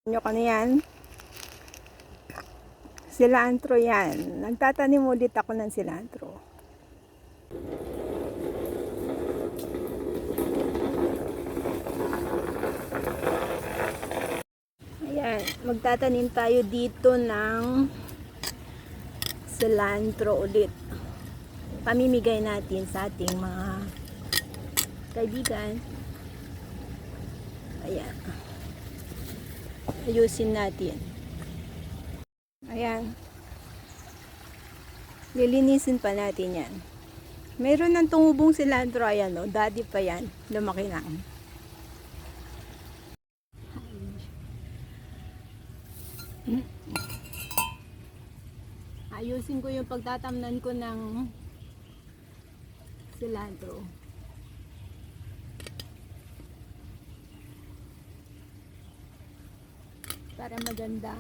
Nyo ka na yan. Cilantro yan. Nagtatanim ulit ako ng cilantro. Ayan. Magtatanim tayo dito ng cilantro ulit. Pamimigay natin sa ating mga kaibigan. Ayan. Ayusin natin. Ayan. Lilinisin pa natin yan. Meron ng tumubong cilantro. Ayan o. Daddy pa yan. Lumaki na. Ayusin ko yung pagtatamnan ko ng cilantro. Para maganda.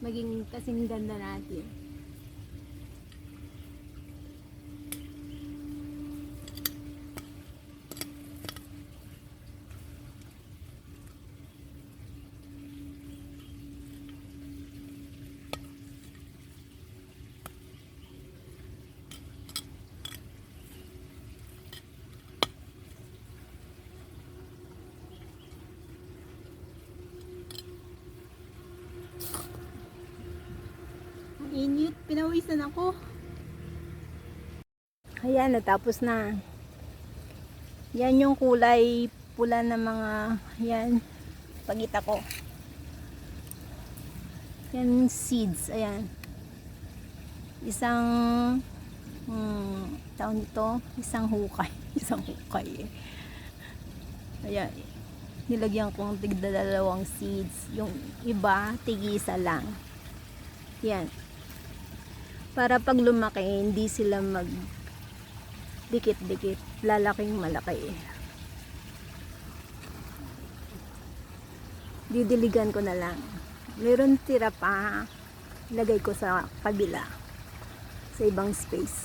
Maging kasing ganda natin. Init, pinawisan ako. Ayan, natapos na. Yan yung kulay pula ng mga, yan, pagita ko. Yan seeds, ayan. Isang, taon dito, isang hukay. Isang hukay. Ayan, nilagyan kong tigdadalawang seeds. Yung iba, tig-isa lang. Yan. Para pag lumaki, hindi sila mag dikit-dikit, lalaking malaki. Didiligan ko na lang. Meron tira pa, lagay ko sa kabila, sa ibang space.